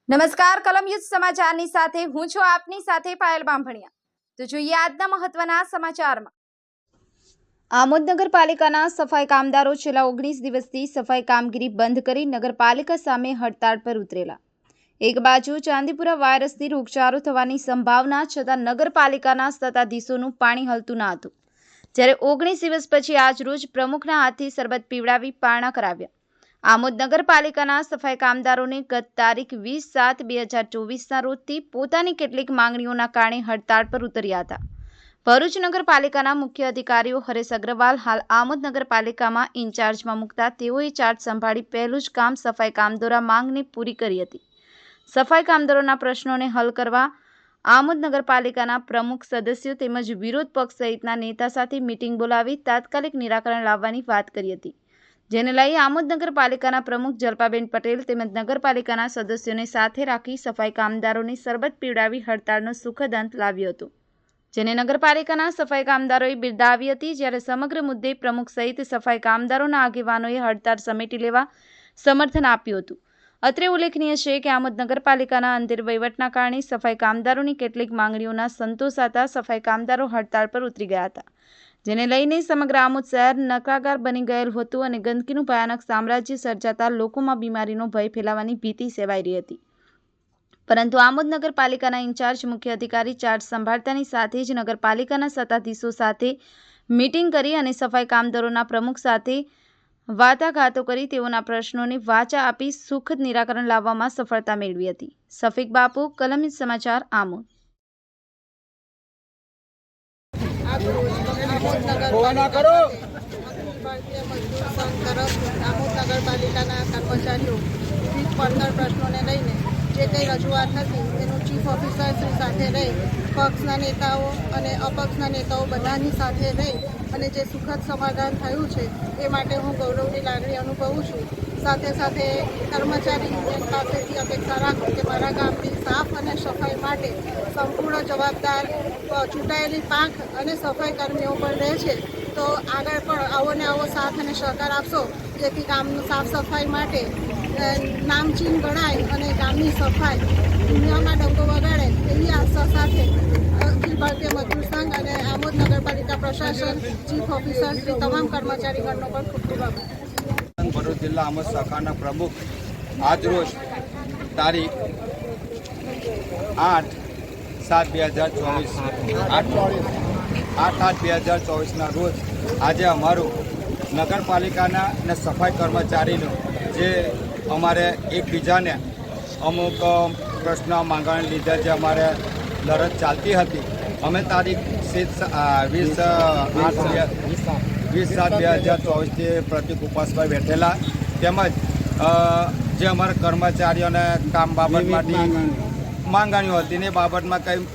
નમસ્કાર કલમ યુદ્ધ સમાચારની સાથે હું છું આપની સાથે પાયલ બાંભણિયા। તો જોઈએ આજના મહત્વના સમાચારમાં। આમોદ નગરપાલિકાના સફાઈ કામદારો છેલ્લા 19 દિવસથી સફાઈ કામગીરી બંધ કરી નગરપાલિકા સામે હડતાળ પર ઉતરેલા। એક બાજુ ચાંદીપુરા વાયરસથી રોગચાળો થવાની સંભાવના છતાં નગરપાલિકાના સત્તાધીશોનું પાણી હલતું ન હતું, જ્યારે 19 દિવસ પછી આજરોજ પ્રમુખના હાથથી શરબત પીવડાવી પારણા કરાવ્યા। આમોદ નગરપાલિકાના સફાઈ કામદારોને ગત તારીખ 20/7/2024ના રોજથી પોતાની કેટલીક માંગણીઓના કારણે હડતાળ પર ઉતર્યા હતા। ભરૂચ નગરપાલિકાના મુખ્ય અધિકારીઓ હરેશ અગ્રવાલ હાલ આમોદ નગરપાલિકામાં ઇન્ચાર્જમાં મૂકતા તેઓએ ચાર્જ સંભાળી પહેલું જ કામ સફાઈ કામદારોના માંગને પૂરી કરી હતી। સફાઈ કામદારોના પ્રશ્નોને હલ કરવા આમોદ નગરપાલિકાના પ્રમુખ સદસ્યો તેમજ વિરોધ પક્ષ સહિતના નેતા સાથે મીટિંગ બોલાવી તાત્કાલિક નિરાકરણ લાવવાની વાત કરી હતી, જેને લઈ આમોદ નગરપાલિકાના પ્રમુખ જલ્પાબેન પટેલ તેમજ નગરપાલિકાના સદસ્યોને સાથે રાખી સફાઈ કામદારોને શરબત પીવડાવી હડતાળનો સુખદ અંત લાવ્યો હતો, જેને નગરપાલિકાના સફાઈ કામદારોએ બિરદાવી હતી। જ્યારે સમગ્ર મુદ્દે પ્રમુખ સહિત સફાઈ કામદારોના આગેવાનોએ હડતાળ સમેટી લેવા સમર્થન આપ્યું હતું। અત્રે ઉલ્લેખનીય છે કે આમોદ નગરપાલિકાના અંધેર વહીવટના કારણે સફાઈ કામદારોની કેટલીક માંગણીઓના સંતોષાતા સફાઈ કામદારો હડતાળ પર ઉતરી ગયા હતા, જેને લઈને સમગ્ર આમોદ શહેર નકાગાર બની ગયેલ હતું અને ગંદકીનું ભયાનક સામ્રાજ્ય સર્જાતા લોકોમાં બીમારીનો ભય ફેલાવાની ભીતિ સેવાઈ રહી હતી। પરંતુ આમોદ નગરપાલિકાના ઇન્ચાર્જ મુખ્ય અધિકારી ચાર્જ સંભાળતાની સાથે જ નગરપાલિકાના સત્તાધીશો સાથે મીટિંગ કરી અને સફાઈ કામદારોના પ્રમુખ સાથે વાટાઘાટો કરી તેઓના પ્રશ્નોને વાચા આપી સુખદ નિરાકરણ લાવવામાં સફળતા મેળવી હતી। સફીક બાપુ, કલમ યુદ્ધ સમાચાર, આમોદ। આમોદ નગરપાલિકાના કર્મચારીઓ વિવિધ પડતર પ્રશ્નોને લઈને જે કંઈ રજૂઆત હતી એનું ચીફ ઓફિસર શ્રી સાથે રહી પક્ષના નેતાઓ અને અપક્ષના નેતાઓ બધાની સાથે રહી અને જે સુખદ સમાધાન થયું છે એ માટે હું ગૌરવની લાગણી અનુભવું છું। સાથે સાથે કર્મચારી યુનિયન પાસેથી અપેક્ષા રાખું કે મારા ગામની સાફ અને સફાઈ માટે સંપૂર્ણ જવાબદાર ચૂંટાયેલી પાંખ અને સફાઈ કર્મીઓ પણ રહે છે, તો આગળ પણ આવો ને આવો સાથ અને સહકાર આપશો, જેથી ગામનું સાફ સફાઈ માટે નામચીન ગણાય અને ગામની સફાઈ દુનિયામાં ડંકો વગાડે એવી આશા સાથે અખિલ ભારતીય મજદૂર સંઘ અને આમોદ નગરપાલિકા પ્રશાસન, ચીફ ઓફિસર શ્રી તમામ કર્મચારીગણનો પણ ખૂબ ખૂબ આભાર। ભરૂચ જિલ્લા આમોદ શાખાના પ્રમુખ આજરોજ તારીખ 8/7/2024ના રોજ આજે અમારું નગરપાલિકાના અને સફાઈ કર્મચારીનું જે અમારે એકબીજાને અમુક પ્રશ્ન માંગવાને લીધે જે અમારે લડત ચાલતી હતી, અમે તારીખ 20/7/2024થી પ્રતિક ઉપવાસ પર બેઠેલા, તેમજ જે અમારા કર્મચારીઓને કામ બાબતમાંથી માંગણીઓ હતી ને બાબતમાં કંઈ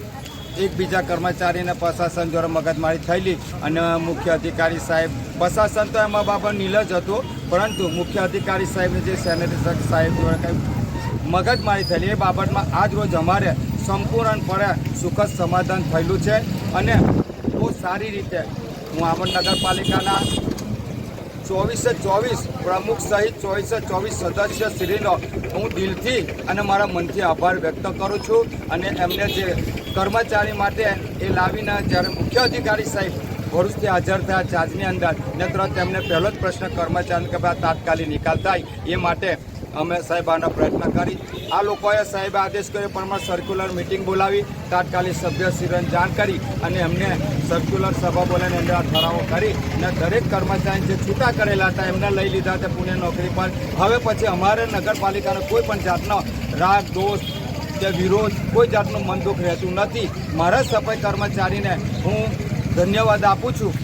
એકબીજા કર્મચારીને પ્રશાસન દ્વારા મગજમારી થયેલી અને મુખ્ય અધિકારી સાહેબ, પ્રશાસન તો એમાં બાબત નીલજ હતું, પરંતુ મુખ્ય અધિકારી સાહેબને જે સેનેટરી સાહેબ દ્વારા કંઈ મગજમારી થયેલી એ બાબતમાં આજ રોજ અમારે સંપૂર્ણપણે સુખદ સમાધાન થયેલું છે અને બહુ સારી રીતે હું આમોદ નગરપાલિકાના 24/24 પ્રમુખ સહિત 24/24 સદસ્યશ્રીનો હું દિલથી અને મારા મનથી આભાર વ્યક્ત કરું છું। અને એમને જે કર્મચારી માટે એ લાવીને જ્યારે મુખ્ય અધિકારી સાહેબ ભરૂચથી હાજર થયા ચાર્જની અંદર ને તરત એમને પહેલો જ પ્રશ્ન કર્મચારી કે ભાઈ તાત્કાલિક નિકાલ થાય એ માટે અમે સાહેબ આનો પ્રયત્ન કરી। આ લોકોએ સાહેબ આદેશ કર્યો પણ અમારે સર્ક્યુલર મિટિંગ બોલાવી તાત્કાલિક સભ્યશ્રીને જાણ કરી અને એમને સર્ક્યુલર સભા બોલાવીને અંદર ઠરાવો કરી અને દરેક કર્મચારી જે છૂટા કરેલા હતા એમને લઈ લીધા હતા પુણે નોકરી પર। હવે પછી અમારે નગરપાલિકાનો કોઈ પણ જાતનો રાગ, દોષ કે વિરોધ, કોઈ જાતનું મન દુઃખ રહેતું નથી। મારા સફાઈ કર્મચારીને હું ધન્યવાદ આપું છું।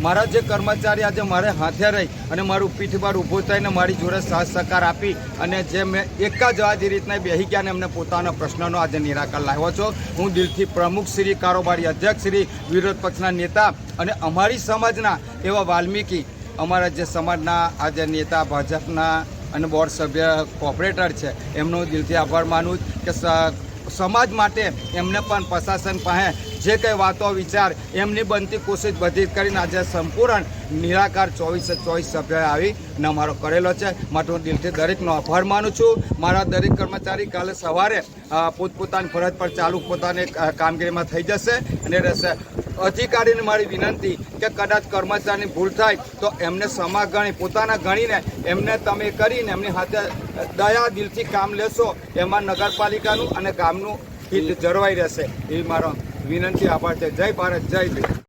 મારા જે કર્મચારી આજે મારે હાથે રહી અને મારું પીઠ પર ઊભો થઈને મારી જોડે સાથ સહકાર આપી અને જે મેં એક જ આ રીતના બેસી ગયા અને એમને પોતાના પ્રશ્નનો આજે નિરાકરણ લાવ્યો છો। હું દિલથી પ્રમુખ શ્રી, કારોબારી અધ્યક્ષ શ્રી, વિરોધ પક્ષના નેતા અને અમારી સમાજના એવા વાલ્મીકી અમારા જે સમાજના આજે નેતા ભાજપના અને બોર્ડ સભ્ય કોર્પોરેટર છે એમનો દિલથી આભાર માનું કે સમાજ માટે એમને પણ પ્રશાસન પાસે જે કંઈ વાતો વિચાર એમની બનતી કોશિશ બધી કરીને આજે સંપૂર્ણ નિરાકાર 24 સભ્યોએ આવીને અમારો કરેલો છે. માટે હું દિલથી દરેકનો આભાર માનું છું. મારા દરેક કર્મચારી કાલે સવારે પોતપોતાની ફરજ પર ચાલુ પોતાની કામગીરીમાં થઈ જશે અને રહેશે. અધિકારીને મારી વિનંતી કે કદાચ કર્મચારીની ભૂલ થાય તો એમને સમા ગણી પોતાના ગણીને એમને તમે કરીને એમની હાથે દયા દિલથી કામ લેશો એમાં નગરપાલિકાનું અને ગામનું હિત જળવાઈ રહેશે. એ મારો વિનંતી આભાર છે. જય ભારત, જય ભીમ.